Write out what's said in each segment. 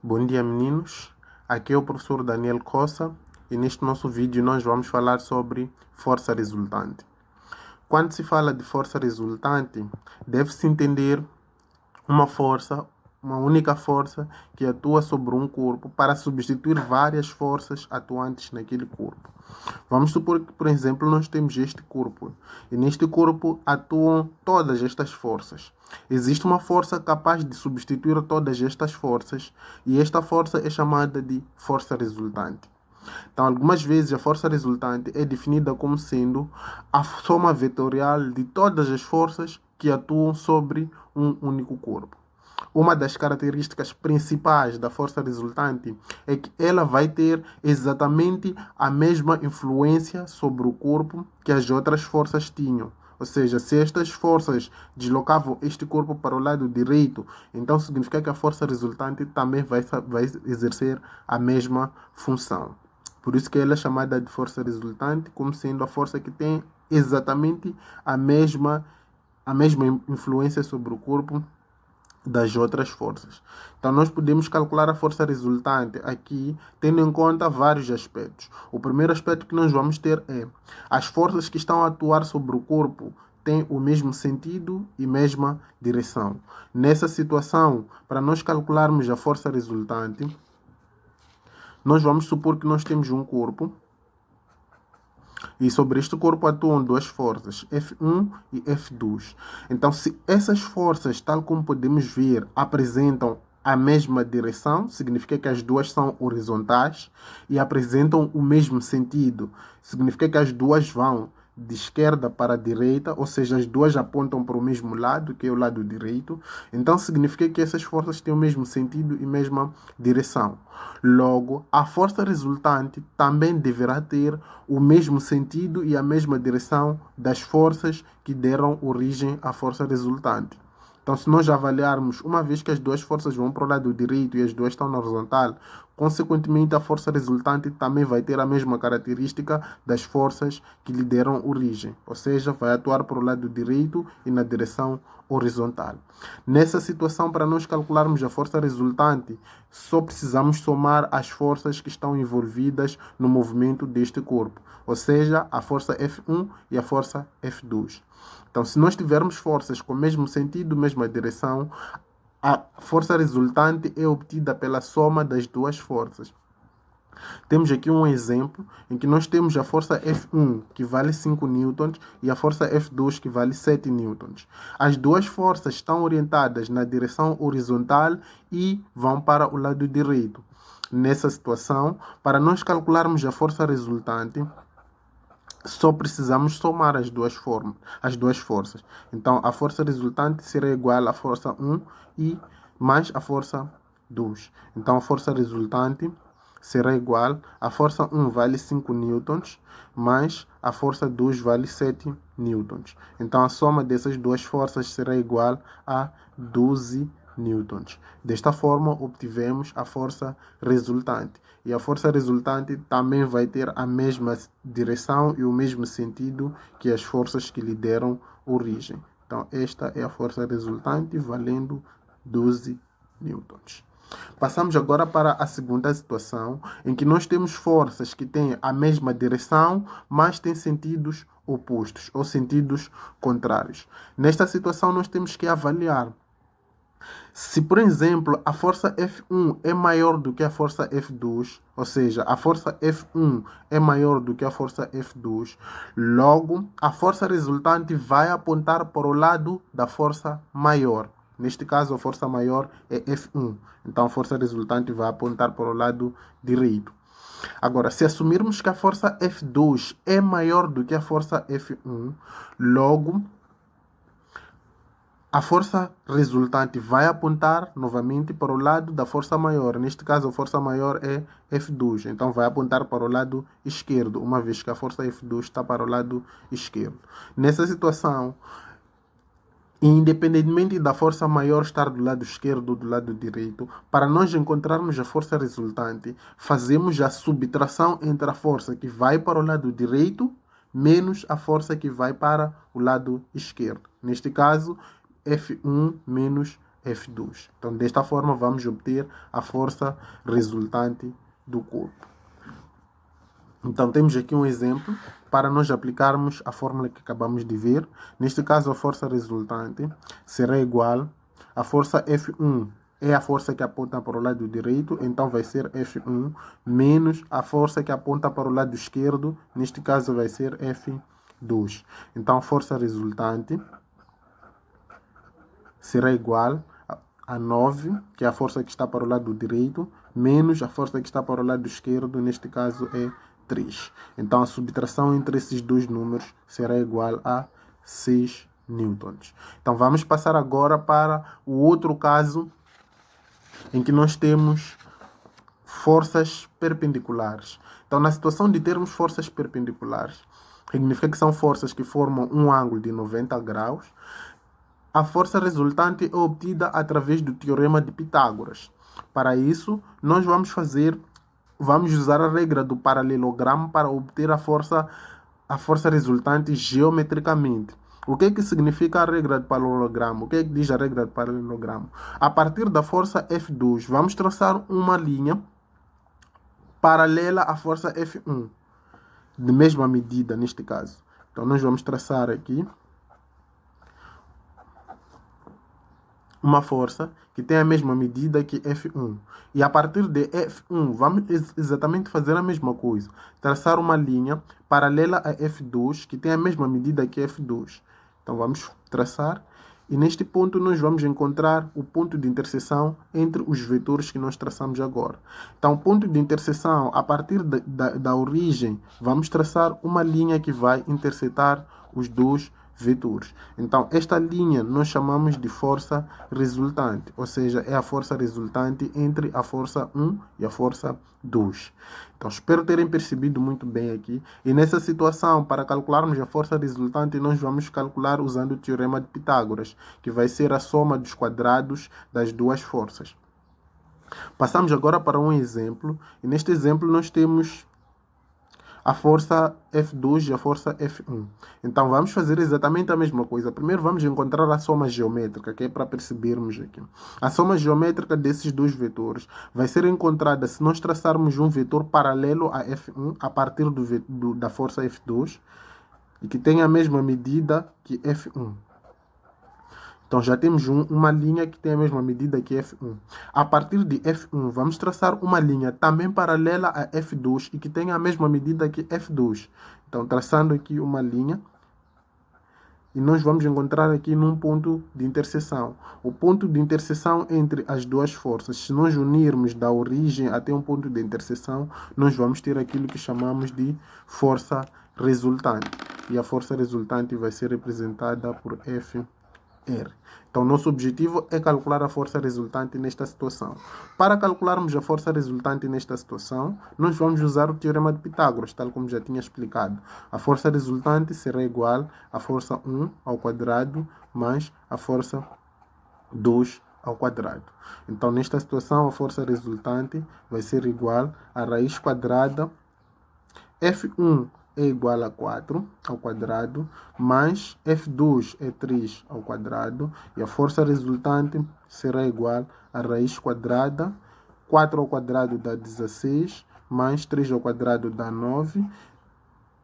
Bom dia, meninos. Aqui é o professor Daniel Costa e neste nosso vídeo nós vamos falar sobre força resultante. Quando se fala de força resultante, deve-se entender uma força, uma única força que atua sobre um corpo para substituir várias forças atuantes naquele corpo. Vamos supor que, por exemplo, nós temos este corpo e neste corpo atuam todas estas forças. Existe uma força capaz de substituir todas estas forças e esta força é chamada de força resultante. Então, algumas vezes a força resultante é definida como sendo a soma vetorial de todas as forças que atuam sobre um único corpo. Uma das características principais da força resultante é que ela vai ter exatamente a mesma influência sobre o corpo que as outras forças tinham. Ou seja, se estas forças deslocavam este corpo para o lado direito, então significa que a força resultante também vai exercer a mesma função. Por isso que ela é chamada de força resultante, como sendo a força que tem exatamente a mesma influência sobre o corpo das outras forças. Então, nós podemos calcular a força resultante aqui, tendo em conta vários aspectos. O primeiro aspecto que nós vamos ter é as forças que estão a atuar sobre o corpo têm o mesmo sentido e mesma direção. Nessa situação, para nós calcularmos a força resultante, nós vamos supor que nós temos um corpo e sobre este corpo atuam duas forças, F1 e F2. Então, se essas forças, tal como podemos ver, apresentam a mesma direção, significa que as duas são horizontais e apresentam o mesmo sentido, significa que as duas vão de esquerda para a direita, ou seja, as duas apontam para o mesmo lado, que é o lado direito. Então, significa que essas forças têm o mesmo sentido e mesma direção. Logo, a força resultante também deverá ter o mesmo sentido e a mesma direção das forças que deram origem à força resultante. Então, se nós avaliarmos, uma vez que as duas forças vão para o lado direito e as duas estão na horizontal, consequentemente a força resultante também vai ter a mesma característica das forças que lhe deram origem, ou seja, vai atuar para o lado direito e na direção horizontal. Nessa situação, para nós calcularmos a força resultante, só precisamos somar as forças que estão envolvidas no movimento deste corpo, ou seja, a força F1 e a força F2. Então, se nós tivermos forças com o mesmo sentido, mesma direção, a força resultante é obtida pela soma das duas forças. Temos aqui um exemplo em que nós temos a força F1, que vale 5 newtons, e a força F2, que vale 7 newtons. As duas forças estão orientadas na direção horizontal e vão para o lado direito. Nessa situação, para nós calcularmos a força resultante, só precisamos somar as duas forças. Então, a força resultante será igual à força 1 e mais a força 2. Então, a força resultante será igual a força 1 vale 5 newtons, mais a força 2 vale 7 newtons. Então, a soma dessas duas forças será igual a 12 newtons. Desta forma, obtivemos a força resultante. E a força resultante também vai ter a mesma direção e o mesmo sentido que as forças que lhe deram origem. Então, esta é a força resultante valendo 12 newtons. Passamos agora para a segunda situação, em que nós temos forças que têm a mesma direção, mas têm sentidos opostos ou sentidos contrários. Nesta situação, nós temos que avaliar se, por exemplo, a força F1 é maior do que a força F2, ou seja, a força F1 é maior do que a força F2, logo, a força resultante vai apontar para o lado da força maior. Neste caso, a força maior é F1. Então, a força resultante vai apontar para o lado direito. Agora, se assumirmos que a força F2 é maior do que a força F1, logo, a força resultante vai apontar novamente para o lado da força maior. Neste caso, a força maior é F2. Então, vai apontar para o lado esquerdo, uma vez que a força F2 está para o lado esquerdo. Nessa situação, independentemente da força maior estar do lado esquerdo ou do lado direito, para nós encontrarmos a força resultante, fazemos a subtração entre a força que vai para o lado direito menos a força que vai para o lado esquerdo. Neste caso, F1 menos F2. Então, desta forma, vamos obter a força resultante do corpo. Então, temos aqui um exemplo para nós aplicarmos a fórmula que acabamos de ver. Neste caso, a força resultante será igual à força F1. É a força que aponta para o lado direito, então vai ser F1 menos a força que aponta para o lado esquerdo, neste caso vai ser F2. Então, a força resultante será igual a 9, que é a força que está para o lado direito, menos a força que está para o lado esquerdo, neste caso é 3. Então, a subtração entre esses dois números será igual a 6 newtons. Então, vamos passar agora para o outro caso em que nós temos forças perpendiculares. Então, na situação de termos forças perpendiculares, significa que são forças que formam um ângulo de 90 graus. A força resultante é obtida através do teorema de Pitágoras. Para isso, nós vamos usar a regra do paralelogramo para obter a força resultante geometricamente. O que significa a regra do paralelogramo? O que diz a regra do paralelogramo? A partir da força F2, vamos traçar uma linha paralela à força F1, de mesma medida neste caso. Então, nós vamos traçar aqui uma força que tem a mesma medida que F1. E a partir de F1, vamos exatamente fazer a mesma coisa. Traçar uma linha paralela a F2, que tem a mesma medida que F2. Então, vamos traçar. E neste ponto, nós vamos encontrar o ponto de interseção entre os vetores que nós traçamos agora. Então, o ponto de interseção, a partir da origem, vamos traçar uma linha que vai intersetar os dois vetores. Então, esta linha nós chamamos de força resultante, ou seja, é a força resultante entre a força 1 e a força 2. Então, espero terem percebido muito bem aqui. E nessa situação, para calcularmos a força resultante, nós vamos calcular usando o teorema de Pitágoras, que vai ser a soma dos quadrados das duas forças. Passamos agora para um exemplo, e neste exemplo nós temos a força F2 e a força F1. Então, vamos fazer exatamente a mesma coisa. Primeiro, vamos encontrar a soma geométrica, que é para percebermos aqui. A soma geométrica desses dois vetores vai ser encontrada se nós traçarmos um vetor paralelo a F1 a partir da força F2 e que tem a mesma medida que F1. Então, já temos uma linha que tem a mesma medida que F1. A partir de F1, vamos traçar uma linha também paralela a F2 e que tem a mesma medida que F2. Então, traçando aqui uma linha, e nós vamos encontrar aqui num ponto de interseção. O ponto de interseção entre as duas forças, se nós unirmos da origem até um ponto de interseção, nós vamos ter aquilo que chamamos de força resultante. E a força resultante vai ser representada por F. Então, nosso objetivo é calcular a força resultante nesta situação. Para calcularmos a força resultante nesta situação, nós vamos usar o teorema de Pitágoras, tal como já tinha explicado. A força resultante será igual à força 1 ao quadrado mais a força 2 ao quadrado. Então, nesta situação, a força resultante vai ser igual à raiz quadrada. F1 é igual a 4 ao quadrado, mais F2 é 3 ao quadrado, e a força resultante será igual a raiz quadrada, 4 ao quadrado dá 16, mais 3 ao quadrado dá 9,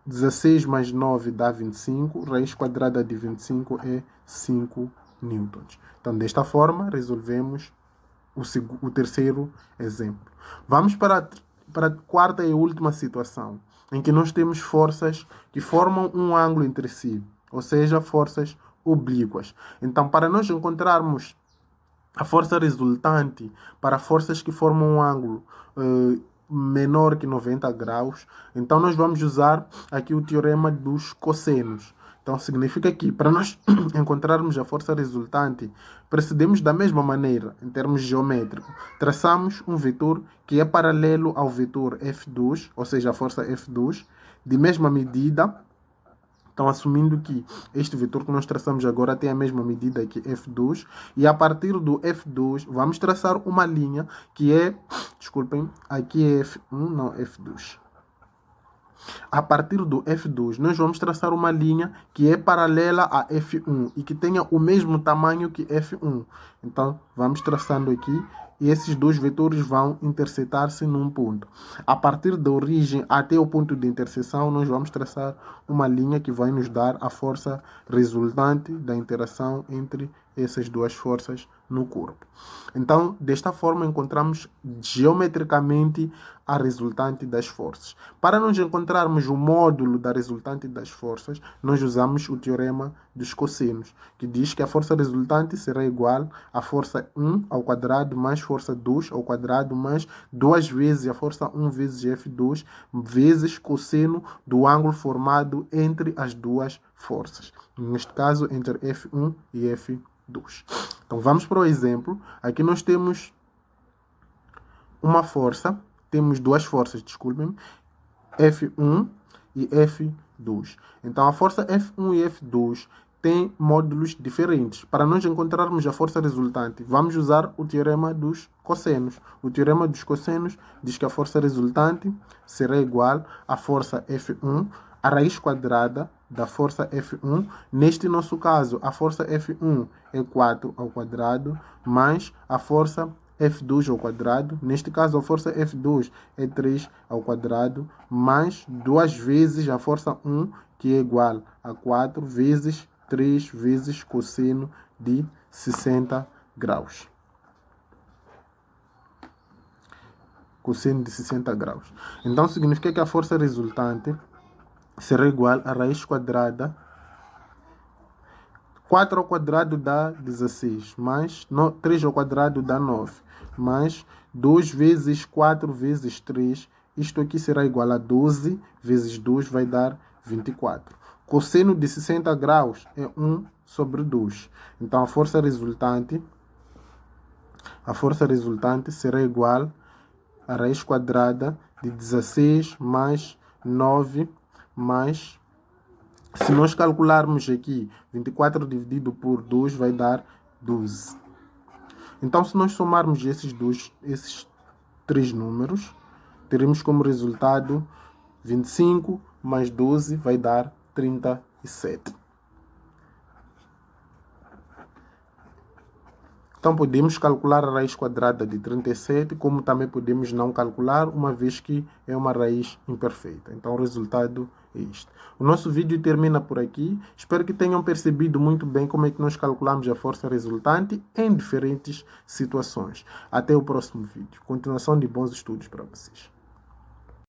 16 mais 9 dá 25, raiz quadrada de 25 é 5 newtons. Então, desta forma, resolvemos o terceiro exemplo. Vamos para a quarta e última situação, em que nós temos forças que formam um ângulo entre si, ou seja, forças oblíquas. Então, para nós encontrarmos a força resultante para forças que formam um ângulo menor que 90 graus, então nós vamos usar aqui o teorema dos cossenos. Então, significa que para nós encontrarmos a força resultante, procedemos da mesma maneira, em termos geométricos. Traçamos um vetor que é paralelo ao vetor F2, ou seja, a força F2, de mesma medida. Então, assumindo que este vetor que nós traçamos agora tem a mesma medida que F2, e a partir do F2, vamos traçar uma linha que é, desculpem, aqui é F1, não F2. A partir do F2, nós vamos traçar uma linha que é paralela a F1 e que tenha o mesmo tamanho que F1. Então, vamos traçando aqui e esses dois vetores vão intersetar-se num ponto. A partir da origem até o ponto de interseção, nós vamos traçar uma linha que vai nos dar a força resultante da interação entre essas duas forças no corpo. Então, desta forma, encontramos geometricamente a resultante das forças. Para nós encontrarmos o módulo da resultante das forças, nós usamos o teorema dos cossenos, que diz que a força resultante será igual a força 1 ao quadrado mais força 2 ao quadrado mais 2 vezes a força 1 vezes F2 vezes cosseno do ângulo formado entre as duas forças. Neste caso, entre F1 e F2. Então, vamos para o exemplo. Aqui nós temos uma força, temos duas forças, desculpem, F1 e F2. Então, a força F1 e F2 têm módulos diferentes. Para nós encontrarmos a força resultante, vamos usar o teorema dos cossenos. O teorema dos cossenos diz que a força resultante será igual à força F1, a raiz quadrada da força F1. Neste nosso caso, a força F1 é 4 ao quadrado, mais a força F2 ao quadrado. Neste caso, a força F2 é 3 ao quadrado, mais 2 vezes a força 1, que é igual a 4 vezes 3 vezes cosseno de 60 graus. Cosseno de 60 graus. Então, significa que a força resultante será igual a raiz quadrada. 4 ao quadrado dá 16, mais 3 ao quadrado dá 9, mais 2 vezes 4 vezes 3, isto aqui será igual a 12 vezes 2 vai dar 24. Cosseno de 60 graus é 1 sobre 2. Então, a força resultante será igual a raiz quadrada de 16 mais 9 mais, se nós calcularmos aqui, 24 dividido por 2 vai dar 12. Então, se nós somarmos esses três números, teremos como resultado 25 mais 12 vai dar 37. Então, podemos calcular a raiz quadrada de 37, como também podemos não calcular, uma vez que é uma raiz imperfeita. Então, o resultado é este. O nosso vídeo termina por aqui. Espero que tenham percebido muito bem como é que nós calculamos a força resultante em diferentes situações. Até o próximo vídeo. Continuação de bons estudos para vocês.